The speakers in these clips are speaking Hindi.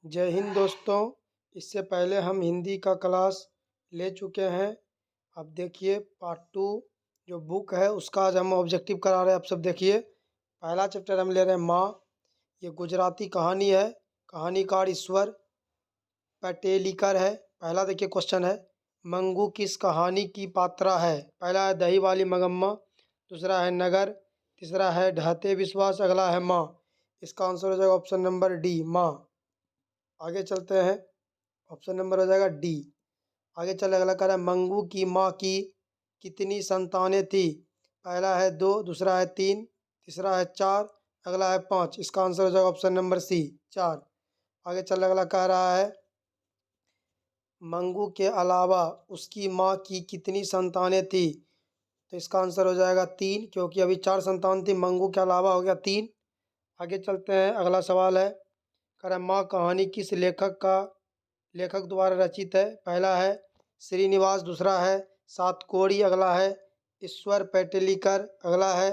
जय हिंद दोस्तों। इससे पहले हम हिंदी का क्लास ले चुके हैं। अब देखिए पार्ट 2 जो बुक है उसका आज हम ऑब्जेक्टिव करा रहे हैं। आप सब देखिए, पहला चैप्टर हम ले रहे हैं माँ। ये गुजराती कहानी है। कहानीकार ईश्वर पेटेलिकर है। पहला देखिए क्वेश्चन है, मंगू किस कहानी की पात्रा है? पहला है दही वाली मगम्मा, दूसरा है नगर, तीसरा है ढहते विश्वास, अगला है माँ। इसका आंसर हो जाएगा ऑप्शन नंबर डी, माँ। आगे चलते हैं, ऑप्शन नंबर हो जाएगा डी। आगे चले, अगला कह रहा है मंगू की माँ की कितनी संतानें थी? पहला है 2, दूसरा है 3, तीसरा है 4, अगला है 5। इसका आंसर हो जाएगा ऑप्शन नंबर सी, 4। आगे चल, अगला कह रहा है मंगू के अलावा उसकी माँ की कितनी संतानें थी? तो इसका आंसर हो जाएगा 3, क्योंकि अभी 4 संतान थी, मंगू के अलावा हो गया 3। आगे चलते हैं, अगला सवाल है, कह रहा है माँ कहानी किस लेखक द्वारा रचित है? पहला है श्रीनिवास, दूसरा है सातकोड़ी, अगला है ईश्वर पेटलिकर, अगला है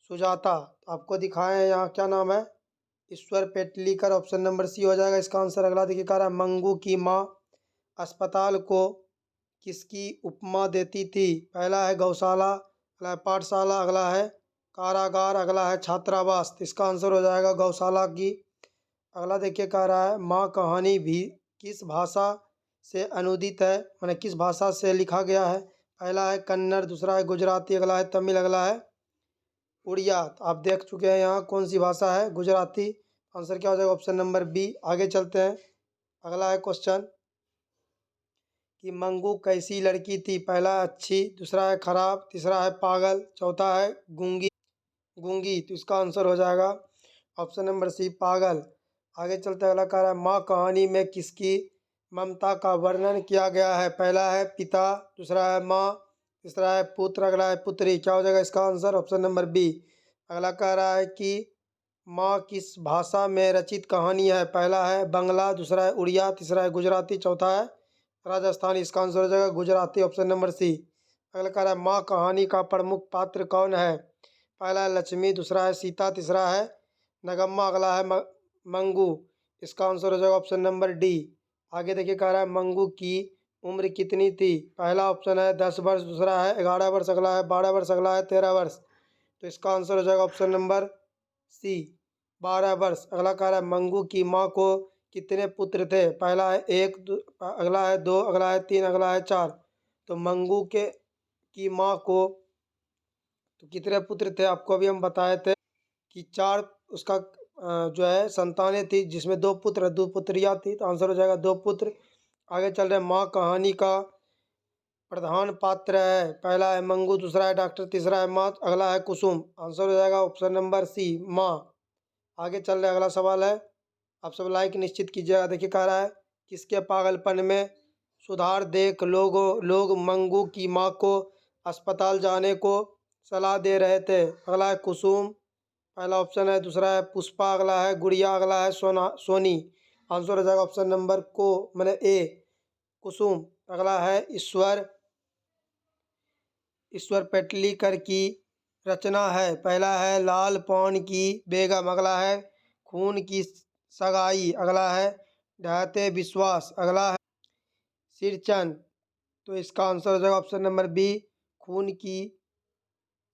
सुजाता। आपको दिखाएं हैं यहाँ क्या नाम है, ईश्वर पेटलिकर। ऑप्शन नंबर सी हो जाएगा इसका आंसर। अगला देखिए, कह रहा है मंगू की माँ अस्पताल को किसकी उपमा देती थी? पहला है गौशाला, अगला है पाठशाला, अगला है कारागार, अगला है छात्रावास। तो इसका आंसर हो जाएगा गौशाला की। अगला देखिए, कह रहा है माँ कहानी भी किस भाषा से अनुदित है, माने किस भाषा से लिखा गया है? पहला है कन्नड़, दूसरा है गुजराती, अगला है तमिल, अगला है उड़िया। तो आप देख चुके हैं यहाँ कौन सी भाषा है, गुजराती। आंसर क्या हो जाएगा ऑप्शन नंबर बी। आगे चलते हैं, अगला है क्वेश्चन कि मंगू कैसी लड़की थी? पहला है अच्छी, दूसरा है खराब, तीसरा है पागल, चौथा है गूंगी। तो इसका आंसर हो जाएगा ऑप्शन नंबर सी, पागल। आगे चलते, अगला कह रहा है माँ कहानी में किसकी ममता का वर्णन किया गया है? पहला है पिता, दूसरा है माँ, तीसरा है पुत्र, अगला है पुत्री। क्या हो जाएगा इसका आंसर? Option number B. अगला कह रहा है कि माँ किस भाषा में रचित कहानी है? पहला है बंगला, दूसरा है उड़िया, तीसरा है गुजराती, चौथा है राजस्थानी। इसका आंसर हो जाएगा गुजराती, ऑप्शन नंबर सी। अगला कह रहा है माँ कहानी का प्रमुख पात्र कौन है? पहला है लक्ष्मी, दूसरा है सीता, तीसरा है नगम्मा, अगला है मंगू। इसका आंसर हो जाएगा ऑप्शन नंबर डी। आगे देखिए, कह रहा है मंगू की उम्र कितनी थी? पहला ऑप्शन है 10 वर्ष, दूसरा है 11 वर्ष, अगला है 12 वर्ष, अगला है 13 वर्ष। तो इसका आंसर हो जाएगा ऑप्शन नंबर सी, 12 वर्ष। अगला कह रहा है मंगू की माँ को कितने पुत्र थे? पहला है 1, अगला है 2, अगला है 3, अगला है 4। तो मंगू के की माँ को तो कितने पुत्र थे? आपको अभी हम बताए थे कि 4 उसका जो है संतानें थी, जिसमें 2 पुत्र 2 पुत्रियाँ थी। तो आंसर हो जाएगा 2 पुत्र। आगे चल रहे हैं, माँ कहानी का प्रधान पात्र है? पहला है मंगू, दूसरा है डॉक्टर, तीसरा है माँ, अगला है कुसुम। आंसर हो जाएगा ऑप्शन नंबर सी, माँ। आगे चल रहे, अगला सवाल है, आप सब लाइक निश्चित कीजिएगा। देखिए, कह रहा है किसके पागलपन में सुधार देख लोग मंगू की माँ को अस्पताल जाने को सलाह दे रहे थे? अगला है कुसुम, पहला ऑप्शन है, दूसरा है पुष्पा, अगला है गुड़िया, अगला है सोनी। आंसर हो जाएगा ऑप्शन नंबर को मैंने ए, कुसुम। अगला है ईश्वर पेटलीकर की रचना है? पहला है लाल पान की बेगम, अगला है खून की सगाई, अगला है ढहते विश्वास, अगला है सिरचन। तो इसका आंसर हो जाएगा ऑप्शन नंबर बी, खून की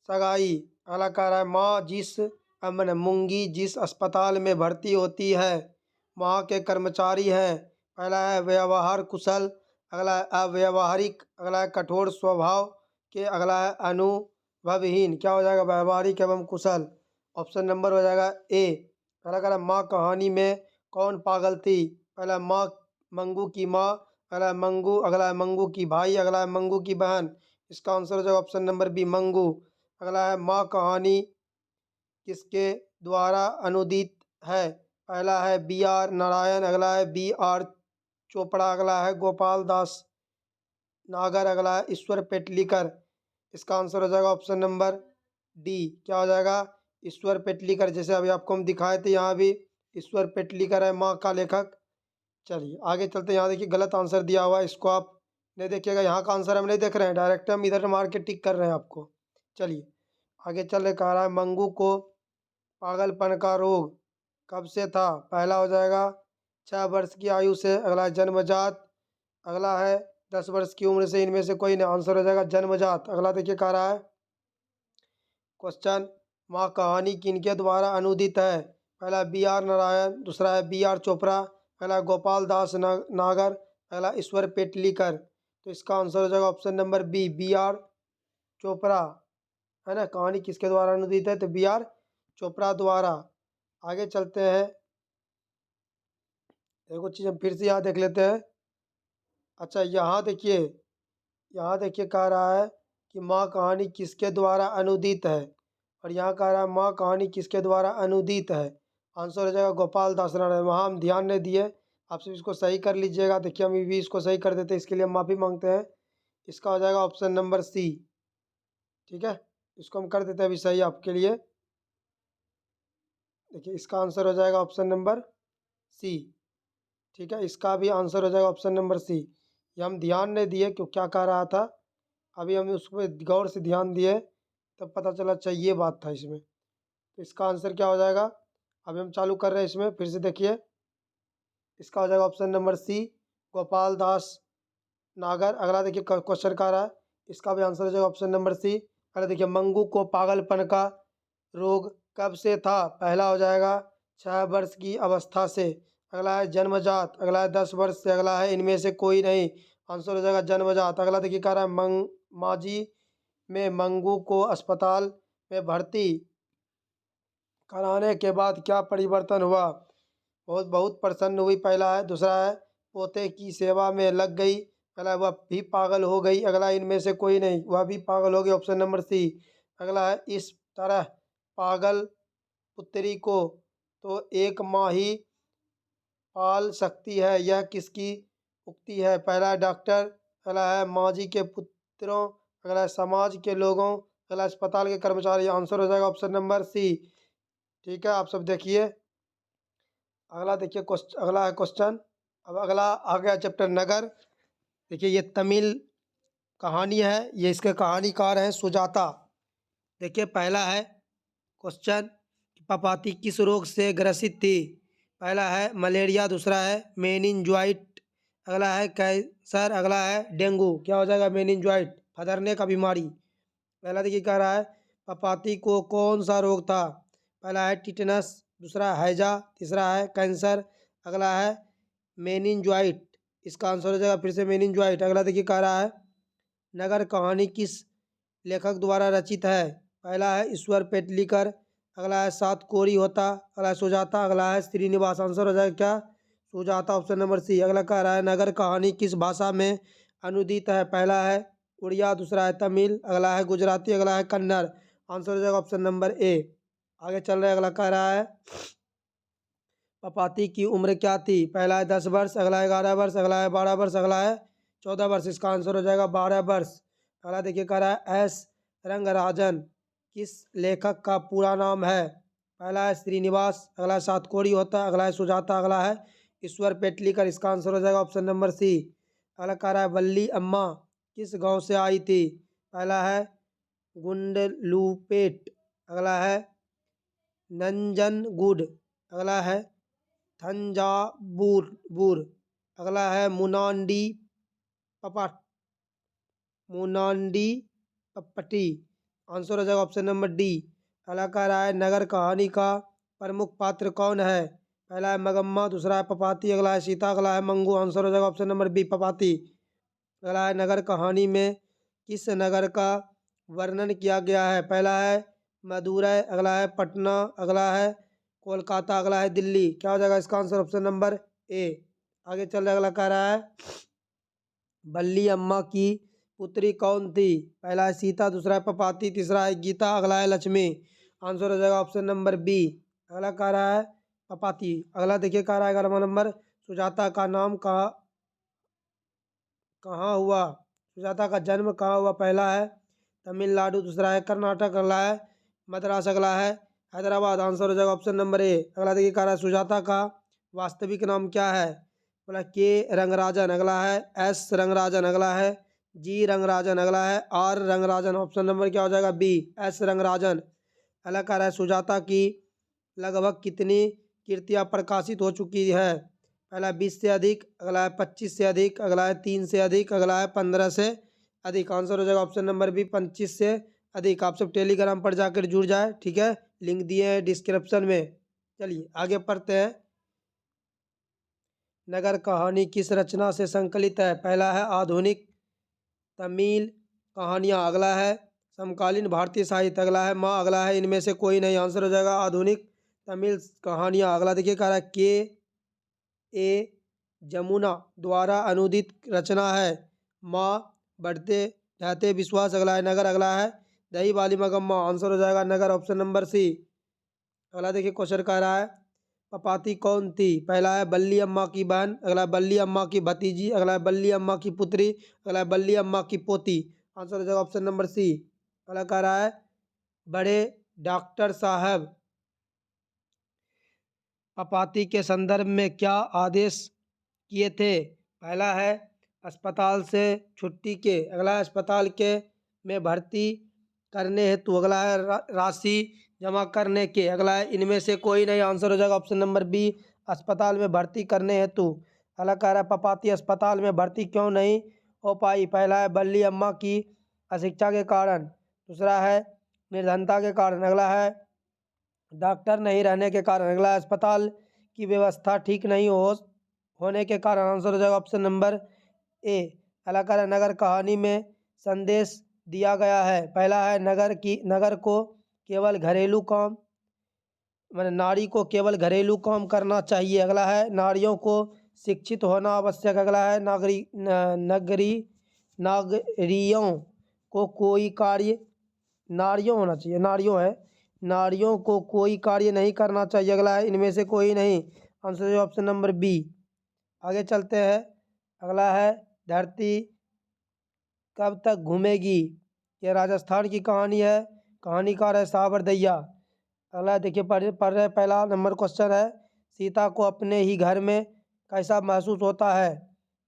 सगाई। अगला कह रहा है माँ मैंने मूंगी जिस अस्पताल में भर्ती होती है वहाँ के कर्मचारी हैं? पहला है व्यवहार कुशल, अगला है अव्यवहारिक, अगला है कठोर स्वभाव के, अगला है अनुभवहीन। क्या हो जाएगा? व्यवहारिक एवं कुशल। ऑप्शन नंबर हो जाएगा ए। पहला कह रहा है माँ कहानी में कौन पागल थी? पहला माँ मंगू की माँ, अगला है मंगू, अगला है मंगू की भाई, अगला है मंगू की बहन। इसका आंसर हो जाएगा ऑप्शन नंबर बी, मंगू। अगला है माँ कहानी किसके द्वारा अनुदित है? पहला है बी आर नारायण, अगला है बी आर चोपड़ा, अगला है गोपाल दास नागर, अगला है ईश्वर पेटलीकर। इसका आंसर हो जाएगा ऑप्शन नंबर डी। क्या हो जाएगा? ईश्वर पेटलीकर। जैसे अभी आपको हम दिखाए थे, यहाँ भी ईश्वर पेटलीकर है माँ का लेखक। चलिए आगे चलते हैं। यहाँ देखिए गलत आंसर दिया हुआ है, इसको आप नहीं देखिएगा। यहाँ का आंसर हम नहीं देख रहे हैं, डायरेक्ट हम इधर मार के टिक कर रहे हैं आपको। चलिए आगे चल रहे, कह रहा है मंगू को पागलपन का रोग कब से था? पहला हो जाएगा 6 वर्ष की आयु से, अगला है जन्मजात, अगला है 10 वर्ष की उम्र से, इनमें से कोई नहीं। आंसर हो जाएगा जन्मजात। अगला देखिए कह रहा है क्वेश्चन, माँ कहानी किनके द्वारा अनुदित है? पहला बी आर नारायण, दूसरा है बी आर चोपड़ा, अगला गोपाल दास नागर, अगला ईश्वर पेटलीकर। तो इसका आंसर हो जाएगा option number B R Chopra, है ना। कहानी किसके द्वारा अनुदित है? तो बी आर चोपड़ा द्वारा। आगे चलते हैं, देखो चीज़ हम फिर से यहाँ देख लेते हैं। अच्छा यहाँ देखिए कह रहा है कि माँ कहानी किसके द्वारा अनुदित है, और यहाँ कह रहा है माँ कहानी किसके द्वारा अनुदित है। आंसर हो जाएगा गोपाल दास नारायण। वहाँ हम ध्यान नहीं दिए, आप सब इसको सही कर लीजिएगा। देखिए हम भी इसको सही कर देते हैं, इसके लिए हम माफ़ी मांगते हैं। इसका हो जाएगा ऑप्शन नंबर सी, ठीक है। इसको हम कर देते हैं अभी सही आपके लिए। देखिए इसका आंसर हो जाएगा ऑप्शन नंबर सी, ठीक है। इसका भी आंसर हो जाएगा ऑप्शन नंबर सी। ये हम ध्यान नहीं दिए क्यों क्या कह रहा था, अभी हम उस पर गौर से ध्यान दिए तब पता चला अच्छा ये बात था इसमें। तो इसका आंसर क्या हो जाएगा, अभी हम चालू कर रहे हैं इसमें, फिर से देखिए। इसका हो जाएगा ऑप्शन नंबर सी, गोपाल दास नागर। अगला देखिए क्वेश्चन का रहा है, इसका भी आंसर हो जाएगा ऑप्शन नंबर सी। अगला देखिए, मंगू को पागलपन का रोग कब से था? पहला हो जाएगा 6 वर्ष की अवस्था से, अगला है जन्मजात, अगला है 10 वर्ष से, अगला है इनमें से कोई नहीं। आंसर हो जाएगा जन्मजात। अगला देखिए कह रहा है माजी में मंगू को अस्पताल में भर्ती कराने के बाद क्या परिवर्तन हुआ? बहुत प्रसन्न हुई, पहला है। दूसरा है पोते की सेवा में लग गई, अगला वह भी पागल हो गई, अगला इनमें से कोई नहीं, वह भी पागल हो गई, ऑप्शन नंबर सी। अगला है इस तरह पागल पुत्री को तो एक माँ ही पाल सकती है, यह किसकी उक्ति है? पहला है डॉक्टर, अगला है माँ जी के पुत्रों, अगला है समाज के लोगों, अगला अस्पताल के कर्मचारी। आंसर हो जाएगा ऑप्शन नंबर सी, ठीक है। आप सब देखिए, अगला देखिए अगला है क्वेश्चन। अब अगला आ गया चैप्टर नगर। देखिए ये तमिल कहानी है, ये इसके कहानीकार हैं सुजाता। देखिए पहला है क्वेश्चन, पपाती किस रोग से ग्रसित थी? पहला है मलेरिया, दूसरा है मेनिनजाइट, अगला है कैंसर, अगला है डेंगू। क्या हो जाएगा? मेनिनजाइट, फदरने का बीमारी। पहला देखिए कह रहा है पपाती को कौन सा रोग था? पहला है टिटनस, दूसरा हैजा, तीसरा है कैंसर, अगला है मेनिनजाइट। इसका आंसर हो जाएगा फिर से मेनिनजाइट। अगला देखिए कह रहा है नगर कहानी किस लेखक द्वारा रचित है? पहला है ईश्वर पेटलीकर, अगला है सात कोरी होता, अगला है सुजाता, अगला है श्रीनिवास। आंसर हो जाएगा क्या? Sujata, option number C. अगला कह रहा है नगर कहानी किस भाषा में अनुदित है? पहला है उड़िया, दूसरा है तमिल, अगला है गुजराती, अगला है कन्नड़। आंसर हो जाएगा ऑप्शन नंबर ए। आगे चल रहा है, अगला कह रहा है पपाती की उम्र क्या थी? पहला है 10 वर्ष, अगला है 11 वर्ष, अगला है 12 वर्ष, अगला है 14 वर्ष। इसका आंसर हो जाएगा 12 वर्ष। अगला देखिए कह रहा है एस रंगराजन किस लेखक का पूरा नाम है? पहला है श्रीनिवास, अगला है सातकोड़ी होता, अगला है सुजाता, अगला है ईश्वर पेटलीकर। इसका आंसर हो जाएगा ऑप्शन नंबर सी। अगला कह रहा है वल्ली अम्मा किस गांव से आई थी? पहला है गुंडलूपेट, अगला है नंजनगुड, अगला है थंजावुर, अगला है पपट मुनांडी पपटी। आंसर हो जाएगा ऑप्शन नंबर डी। अगला कह रहा है नगर कहानी का प्रमुख पात्र कौन है? पहला है मगम्मा, दूसरा है पपाती, अगला है सीता, अगला है मंगू। आंसर हो जाएगा ऑप्शन नंबर बी, पपाती। अगला है नगर कहानी में किस नगर का वर्णन किया गया है? पहला है मदुरै, अगला है पटना, अगला है कोलकाता, अगला है दिल्ली। क्या हो जाएगा इसका आंसर? ऑप्शन नंबर ए। आगे चल रहा है, अगला कह रहा है बल्ली अम्मा की पुत्री कौन थी? पहला है सीता, दूसरा है पपाती, तीसरा है गीता, अगला है लक्ष्मी। आंसर हो जाएगा ऑप्शन नंबर बी। अगला कह रहा है पपाती। अगला देखिए कह रहा है 11वां नंबर, सुजाता का नाम कहाँ हुआ? सुजाता का जन्म कहाँ हुआ? पहला है तमिलनाडु, दूसरा है कर्नाटक, अगला है मद्रास, अगला है हैदराबाद। आंसर हो जाएगा ऑप्शन नंबर ए। अगला देखिए कह रहा है सुजाता का वास्तविक नाम क्या है? बोला के रंगराजन, अगला है एस रंगराजन, अगला है जी रंगराजन, अगला है आर रंगराजन। ऑप्शन नंबर क्या हो जाएगा? B, S Rangarajan. अगला कह रहा है सुजाता की लगभग कितनी कृतियाँ प्रकाशित हो चुकी है? पहला 20 से अधिक, अगला है 25 से अधिक, अगला है 3 से अधिक, अगला है 15 से अधिक। आंसर हो जाएगा ऑप्शन नंबर बी 25 से अधिक। आप सब टेलीग्राम पर जाकर जुड़ जाए, ठीक है, लिंक दिए हैं डिस्क्रिप्शन में। चलिए आगे पढ़ते हैं। नगर कहानी किस रचना से संकलित है? पहला है आधुनिक तमिल कहानियाँ, अगला है समकालीन भारतीय साहित्य, अगला है माँ, अगला है इनमें से कोई नहीं। आंसर हो जाएगा आधुनिक तमिल कहानियाँ। अगला देखिए कह रहा है के ए जमुना द्वारा अनुदित रचना है। माँ बढ़ते ढहते विश्वास, अगला है नगर, अगला है दही वाली मगम्मा। आंसर हो जाएगा नगर, ऑप्शन नंबर सी। अगला देखिए क्वेश्चन कह रहा है पपाती कौन थी? पहला है बल्ली अम्मा की बहन, अगला है बल्ली अम्मा की भतीजी, अगला है बल्ली अम्मा की पुत्री, अगला है बल्ली अम्मा की पोती। आंसर हो जाएगा ऑप्शन नंबर सी। अगला कह रहा है बड़े डॉक्टर साहब पपाती के संदर्भ में क्या आदेश किए थे? पहला है अस्पताल से छुट्टी के, अगला है अस्पताल के में भर्ती करने हेतु, अगला है राशि जमा करने के, अगला है इनमें से कोई नहीं। आंसर हो जाएगा ऑप्शन नंबर बी, अस्पताल में भर्ती करने हेतु। अगला कह रहा है पपाती अस्पताल में भर्ती क्यों नहीं हो पाई? पहला है बल्ली अम्मा की अशिक्षा के कारण, दूसरा है निर्धनता के कारण, अगला है डॉक्टर नहीं रहने के कारण, अगला अस्पताल की व्यवस्था ठीक नहीं होने के कारण। आंसर हो जाएगा ऑप्शन नंबर ए। अगला कह रहा है नगर कहानी में संदेश दिया गया है। पहला है नगर को केवल घरेलू काम, मैंने नारी को केवल घरेलू काम करना चाहिए, अगला है नारियों को शिक्षित होना आवश्यक, अगला है नागरियों को कोई कार्य, नारियों होना चाहिए, नारियों है, नारियों को कोई कार्य नहीं करना चाहिए, अगला है इनमें से कोई नहीं। आंसर है ऑप्शन नंबर बी। आगे चलते हैं। अगला है धरती कब तक घूमेगी? ये राजस्थान की कहानी है, कहानीकार है साबर दैया। अगला देखिए पढ़ रहे पहला नंबर क्वेश्चन है सीता को अपने ही घर में कैसा महसूस होता है?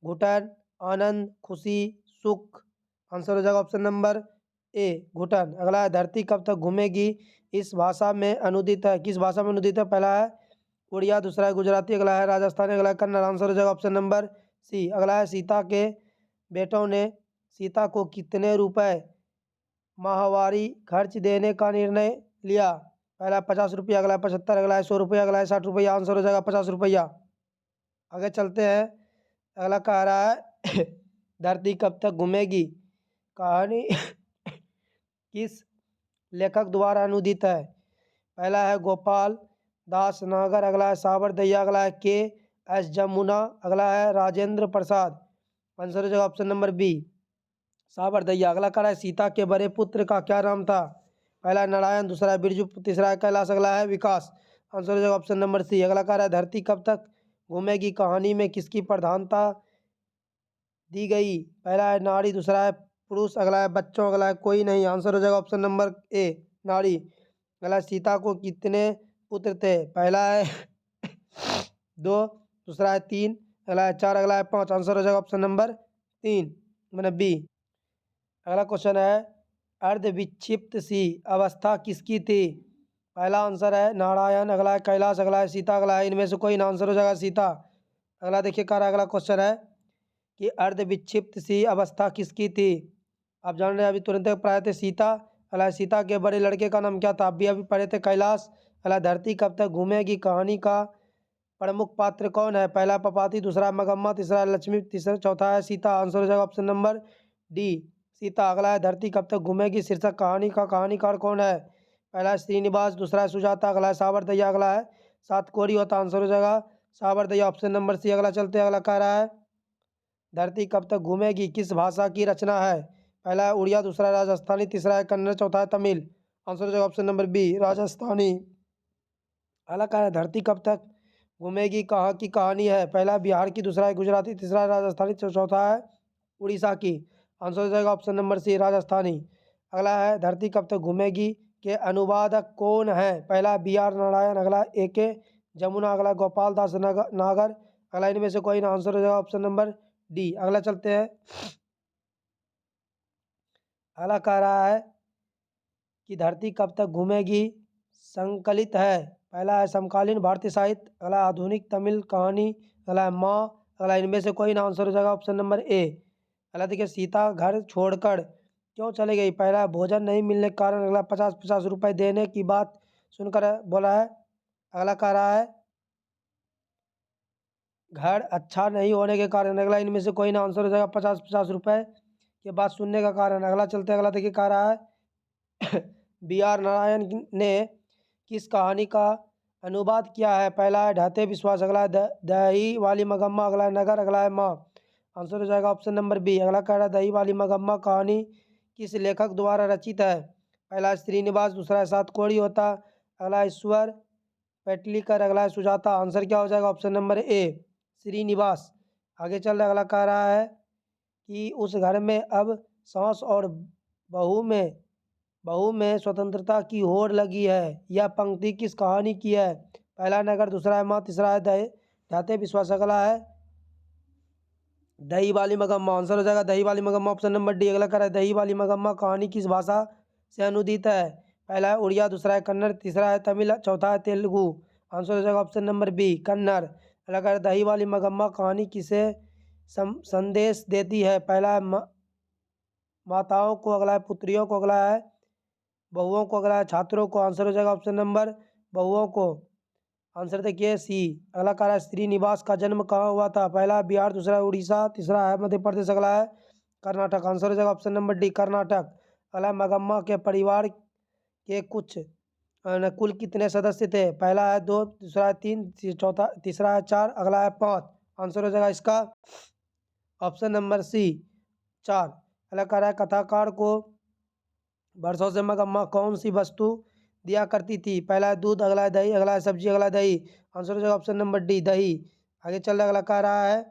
घुटन, आनंद, खुशी, सुख। आंसर हो जाएगा ऑप्शन नंबर ए घुटन। अगला है धरती कब तक घूमेगी इस भाषा में अनुदित है, किस भाषा में अनुदित है? पहला है उड़िया, दूसरा है गुजराती, अगला है राजस्थानी, अगला है कन्नड़। आंसर हो जाएगा ऑप्शन नंबर सी। अगला है सीता के बेटों ने सीता को कितने रुपए माहवारी खर्च देने का निर्णय लिया? पहला 50 रुपया, अगला 75, अगला है 100 रुपया, अगला है 60 रुपया। आंसर हो जाएगा 50 रुपया। आगे चलते हैं। अगला कह रहा है धरती कब तक घूमेगी कहानी किस लेखक द्वारा अनुदित है? पहला है गोपाल दास नागर, अगला है साबर दैया, अगला है के एस जमुना, अगला है राजेंद्र प्रसाद। आंसर हो जाएगा ऑप्शन नंबर बी साबर दैया। अगला कह रहा है सीता के बड़े पुत्र का क्या नाम था? पहला है नारायण, दूसरा है बिरजू, तीसरा है कैलाश, अगला है विकास। आंसर हो जाएगा ऑप्शन नंबर सी। अगला कह रहा है धरती कब तक घूमेगी कहानी में किसकी प्रधानता दी गई? पहला है नारी, दूसरा है पुरुष, अगला है बच्चों, अगला है कोई नहीं। आंसर हो जाएगा ऑप्शन नंबर ए नारी। अगला है सीता को कितने पुत्र थे? पहला है 2, दूसरा है 3, अगला है 4, अगला है 5। आंसर हो जाएगा ऑप्शन नंबर 3 मैंने बी। अगला क्वेश्चन है अर्धविक्षिप्त सी अवस्था किसकी थी? पहला आंसर है नारायण, अगला है कैलाश, अगला है सीता, अगला है इनमें से कोई ना। आंसर हो जाएगा सीता। अगला देखिए कह रहा है अगला क्वेश्चन है कि अर्धविक्षिप्त सी अवस्था किसकी थी? आप जान रहे हैं अभी तुरंत पढ़े थे सीता। अगला सीता के बड़े लड़के का नाम क्या था? अभी पढ़े थे कैलाश। अगला धरती कब तक घूमेगी कहानी का प्रमुख पात्र कौन है? पहला पपाती, दूसरा मगम्मा, तीसरा लक्ष्मी, तीसरा चौथा है सीता। आंसर हो जाएगा ऑप्शन नंबर डी सीता। अगला है धरती कब तक घूमेगी शीर्षक कहानी का कहानीकार कौन है? पहला है श्रीनिवास, दूसरा है सुजाता, अगला है साबर दैया, अगला है सात कोरी होता। आंसर हो जाएगा साबर दैया, ऑप्शन नंबर सी। अगला चलते हैं। अगला कह रहा है धरती कब तक घूमेगी किस भाषा की रचना है? पहला है उड़िया, दूसरा है राजस्थानी, तीसरा है कन्नड़, चौथा है तमिल। आंसर हो जाएगा ऑप्शन नंबर बी राजस्थानी। अगला कह रहा है धरती कब तक घूमेगी कहाँ की कहानी है? पहला बिहार की, दूसरा है गुजराती, तीसरा है राजस्थानी, चौथा है उड़ीसा की। आंसर हो जाएगा ऑप्शन नंबर सी राजस्थानी। अगला है धरती कब तक घूमेगी के अनुवादक कौन है? पहला बी आर नारायण, अगला ए के जमुना, अगला गोपाल दास नागर, अगला इनमें से कोई ना। आंसर हो जाएगा ऑप्शन नंबर डी। अगला चलते हैं। अगला कह रहा है कि धरती कब तक घूमेगी संकलित है। पहला है समकालीन भारतीय साहित्य, अगला है आधुनिक तमिल कहानी, अगला है माँ, अगला इनमें से कोई ना आंसर हो जाएगा ऑप्शन नंबर ए। अगला देखिए सीता घर छोड़कर क्यों चली गई? पहला है भोजन नहीं मिलने के कारण, अगला 50-50 रुपए देने की बात सुनकर बोला है, अगला कह रहा है घर अच्छा नहीं होने के कारण, अगला इनमें से कोई ना आंसर हो जाएगा 50-50 रुपए के बात सुनने का कारण। अगला चलते अगला देखिए कह रहा है बी आर नारायण ने किस कहानी का अनुवाद किया है? पहला है ढाते विश्वास, अगला है दही वाली मगम्मा, अगला है नगर, अगला है माँ। आंसर हो जाएगा ऑप्शन नंबर बी। अगला कह रहा है दही वाली मगम्मा कहानी किस लेखक द्वारा रचित है? पहला है श्रीनिवास, दूसरा है सातकोड़ी होता, अगला है ईश्वर पेटलीकर, अगला है सुजाता। आंसर क्या हो जाएगा ऑप्शन नंबर ए श्रीनिवास। आगे चल रहा अगला कह रहा है कि उस घर में अब सास और बहू में स्वतंत्रता की होड़ लगी है। यह पंक्ति किस कहानी की है? पहला नगर, दूसरा है माँ, तीसरा है ढाते विश्वास, अगला है दही वाली मगम्मा। आंसर हो जाएगा दही वाली मगम्मा ऑप्शन नंबर डी। अगला कह रहा है दही वाली मगम्मा कहानी किस भाषा से अनुदित है? पहला है उड़िया, दूसरा है कन्नड़, तीसरा है तमिल, चौथा है तेलुगु। आंसर हो जाएगा ऑप्शन नंबर बी कन्नड़। अगला कह रहा है दही वाली मगम्मा कहानी किसे संदेश देती है? पहला है माताओं को, अगला है पुत्रियों को, अगला है बहुओं को, अगला है छात्रों को। आंसर हो जाएगा ऑप्शन नंबर बहुओं को। आंसर देखिए सी। अगला कह रहा है श्रीनिवास का जन्म कहाँ हुआ था? पहला है बिहार, दूसरा है उड़ीसा, तीसरा है मध्य प्रदेश, अगला है कर्नाटक। आंसर हो जाएगा ऑप्शन नंबर डी कर्नाटक। अगला है मगम्मा के परिवार के कुल कितने सदस्य थे? पहला है 2, दूसरा है 3, चौथा तीसरा है 4, अगला है 5। आंसर हो जाएगा इसका ऑप्शन नंबर सी 4। अगला कह रहा है कथाकार को वर्षों से मगम्मा कौन सी वस्तु दिया करती थी? पहला है दूध, अगला है दही, अगला है सब्जी, अगला है दही। आंसर हो जाएगा ऑप्शन नंबर डी दही। आगे चल रहा अगला कह रहा है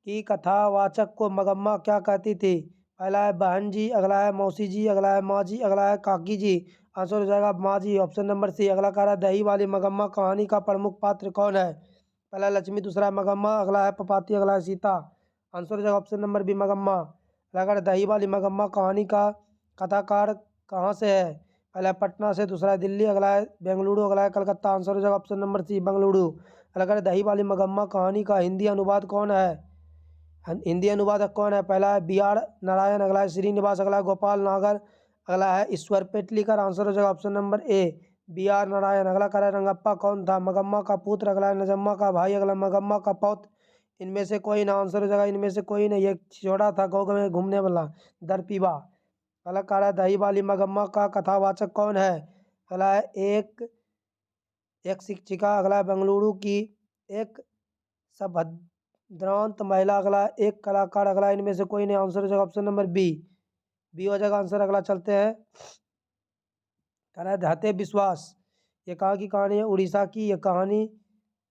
कि कथावाचक को मगम्मा क्या कहती थी? पहला है बहन जी, अगला है मौसी जी, अगला है माँ जी, अगला है काकी जी। आंसर हो जाएगा माँ जी ऑप्शन नंबर सी। अगला कह रहा है दही वाली मगम्मा कहानी का प्रमुख पात्र कौन है? पहला लक्ष्मी, दूसरा है मगम्मा, अगला है पपाती, अगला है सीता। आंसर हो जाएगा ऑप्शन नंबर बी मगम्मा। अगला कह रहा है दही वाली मगम्मा कहानी का कथाकार कहाँ से है? पहला है पटना से, दूसरा है दिल्ली, अगला है बेंगलुरु, अगला है कलकत्ता। आंसर हो जाएगा ऑप्शन नंबर सी बेंगलुरु। अगला कह रहा है दही वाली मगम्मा कहानी का हिंदी अनुवाद कौन है? हिंदी अनुवादक कौन है? पहला है बी आर नारायण, अगला है श्रीनिवास, अगला है गोपाल नागर, अगला है ईश्वर पेटलीकर। आंसर हो जाएगा option number A B R Narayan. अगला कह रहा है रंगप्पा कौन था? मगम्मा का पुत्र, अगला है नजम्मा का भाई, अगला मगम्मा का पौत्र। इनमें से कोई ना। आंसर हो जाएगा इनमें से कोई नहीं, एक छोड़ा था गाँव में घूमने वाला दरपीवा। अगला कह रहा है दही वाली मगम्मा का कथावाचक कौन है? अगला है एक शिक्षिका, अगला है बेंगलुरु की एक सभद्रांत महिला, अगला एक कलाकार, अगला इनमें से कोई नहीं। आंसर हो जाएगा ऑप्शन नंबर बी हो जाएगा आंसर। अगला चलते हैं कह रहा है ढाते विश्वास ये कहाँ की कहानी है? उड़ीसा की। ये कहानी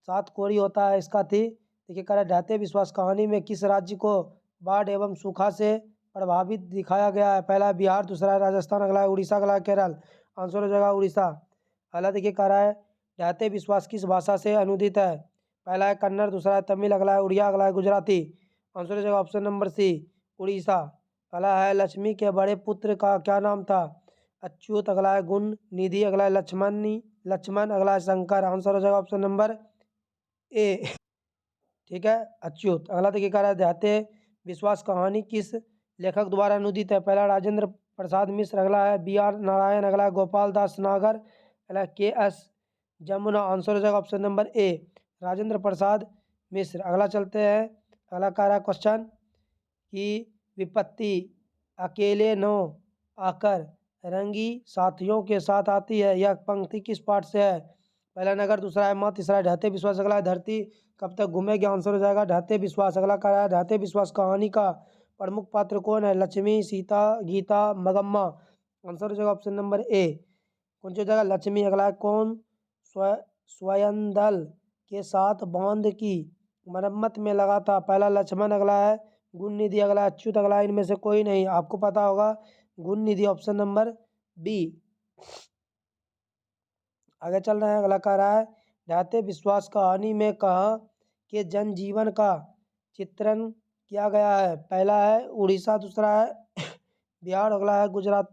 सात कोरी होता है इसका थी। देखिए कह रहा है ढाते विश्वास कहानी में किस राज्य को बाढ़ एवं सूखा से प्रभावित दिखाया गया है? पहला है बिहार, दूसरा है राजस्थान, अगला है उड़ीसा, अगला है केरल। आंसर हो जाएगा उड़ीसा। अगला देखिए कह रहा है ढाते विश्वास किस भाषा से अनुदित है? पहला है कन्नड़, दूसरा है तमिल, अगला है उड़िया, अगला है गुजराती। आंसर हो जाएगा ऑप्शन नंबर सी उड़ीसा। अगला है लक्ष्मी के बड़े पुत्र का क्या नाम था? अच्युत, अगला है गुण निधि, अगला है लक्ष्मण, अगला है शंकर। आंसर हो जाएगा ऑप्शन नंबर ए ठीक है अच्युत। अगला देखिए कह रहा है ढाते विश्वास कहानी किस लेखक द्वारा अनुदित है? पहला राजेंद्र प्रसाद मिश्र, अगला है बी आर नारायण, अगला है गोपाल दास नागर, अगला है के एस जमुना। आंसर हो जाएगा ऑप्शन नंबर ए राजेंद्र प्रसाद मिश्र। अगला चलते हैं अगला कह रहा है क्वेश्चन कि विपत्ति अकेले न आकर रंगी साथियों के साथ आती है। यह पंक्ति किस पाठ से है? पहला नगर, दूसरा है माँ, तीसरा है ढाते विश्वास, अगला है धरती कब तक घूमेगी। आंसर हो जाएगा ढाते विश्वास। अगला कह रहा है ढाते विश्वास कहानी का प्रमुख पात्र कौन है? लक्ष्मी, सीता, गीता, मगम्मा। आंसर हो जाएगा ऑप्शन नंबर ए कौन सी हो जाएगा लक्ष्मी। अगला है कौन स्वयंदल के साथ बांध की मरम्मत में लगा था? पहला लक्ष्मण, अगला है गुण निधि, अगला है अच्युत, अगला इनमें से कोई नहीं। आपको पता होगा गुण निधि ऑप्शन नंबर बी। आगे चल रहे हैं अगला कह रहा है ढाते विश्वास कहानी में कहाँ के जनजीवन का चित्रण किया गया है? पहला है उड़ीसा, दूसरा है बिहार, अगला है गुजरात,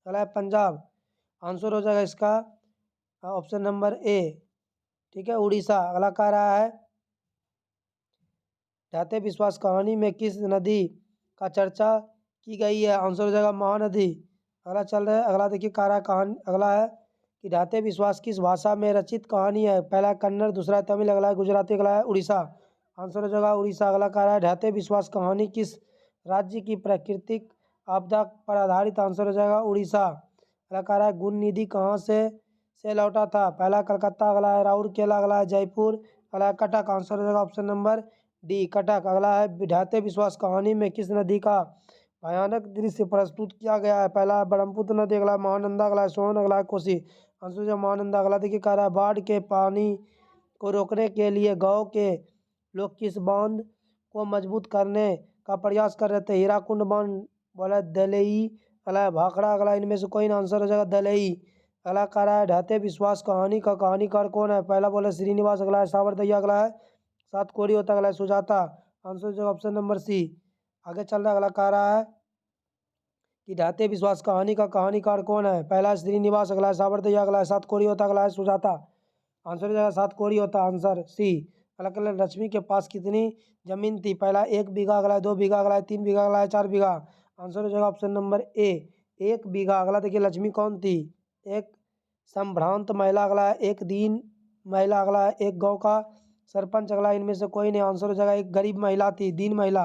अगला है पंजाब। आंसर हो जाएगा इसका ऑप्शन नंबर ए, ठीक है, उड़ीसा। अगला कह रहा है ढाते विश्वास कहानी में किस नदी का चर्चा की गई है? आंसर हो जाएगा महानदी। अगला चल रहा है, अगला देखिए कह रहा है कहानी, अगला है कि ढाते विश्वास किस भाषा में रचित कहानी है? पहला है कन्नड़, दूसरा है तमिल, अगला है गुजराती, अगला है उड़ीसा। आंसर हो जाएगा उड़ीसा। अगला कह रहा है ढाते विश्वास कहानी किस राज्य की प्राकृतिक आपदा पर आधारित? आंसर हो जाएगा उड़ीसा। अगला कह रहा है गुण निधि कहाँ से लौटा था? पहला कलकत्ता, अगला है राउरकेला, अगला है जयपुर, अगला है कटक। आंसर हो जाएगा ऑप्शन नंबर डी, कटक। अगला है ढाते विश्वास कहानी में किस नदी का भयानक दृश्य प्रस्तुत किया गया है? पहला है ब्रह्मपुत्र नदी, अगला है महानंदा, अगला है सोन, अगला है कोसी। आंसर हो जाएगा महानंदा। अगला देखिए कह रहा है बाढ़ के पानी को रोकने के लिए गांव के लोग किस बांध को मजबूत करने का प्रयास कर रहे थे? हीराकुंड बांध, बोला दलई, अगला है भाखड़ा, अगला इनमें से कोई ना। आंसर हो जाएगा दलई। अगला कह रहा है ढाते विश्वास कहानी का कहानीकार कौन है? पहला बोला श्रीनिवास, अगला है सावरदैया, अगला है सातकोरी होता, अगला है सुजाता। आंसर हो जाएगा ऑप्शन नंबर सी। आगे चल रहा है, अगला कह रहा है कि ढाते विश्वास कहानी का कहानीकार कौन है? पहला है श्रीनिवास, अगला है सावरदैया, अगला है सातकोरी होता, अगला है सुजाता। आंसर हो जाएगा सातकोरी होता, आंसर सी। अगला कह रहा है लक्ष्मी के पास कितनी जमीन थी? पहला 1 बीघा, अगला है 2 बीघा, अगला है 3 बीघा, अगला है 4 बीघा। आंसर हो जाएगा ऑप्शन नंबर ए, 1 बीघा। अगला देखिए लक्ष्मी कौन थी? एक संभ्रांत महिला, अगला है एक दीन महिला, अगला है एक गांव का सरपंच, अगला इनमें से कोई नहीं। आंसर हो जाएगा एक गरीब महिला थी, दीन महिला।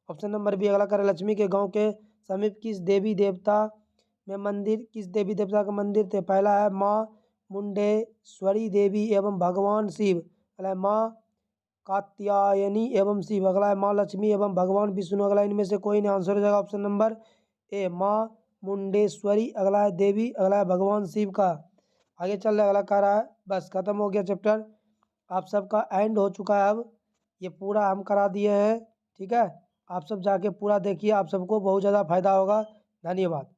Option number B. अगला करे लक्ष्मी के गांव के समीप किस देवी देवता किस देवी देवता का मंदिर थे? पहला है माँ मुंडेश्वरी देवी एवं भगवान शिव, अगला है माँ कात्यायनी एवं शिव, अगला है माँ लक्ष्मी एवं भगवान विष्णु, अगला इनमें से कोई नहीं। आंसर हो जाएगा ऑप्शन नंबर ए, माँ मुंडेश्वरी, अगला है देवी, अगला है भगवान शिव का। आगे चल रहा है, अगला कह रहा है बस खत्म हो गया चैप्टर, आप सबका एंड हो चुका है। अब ये पूरा हम करा दिए हैं, ठीक है। आप सब जाके पूरा देखिए, आप सबको बहुत ज़्यादा फायदा होगा। धन्यवाद।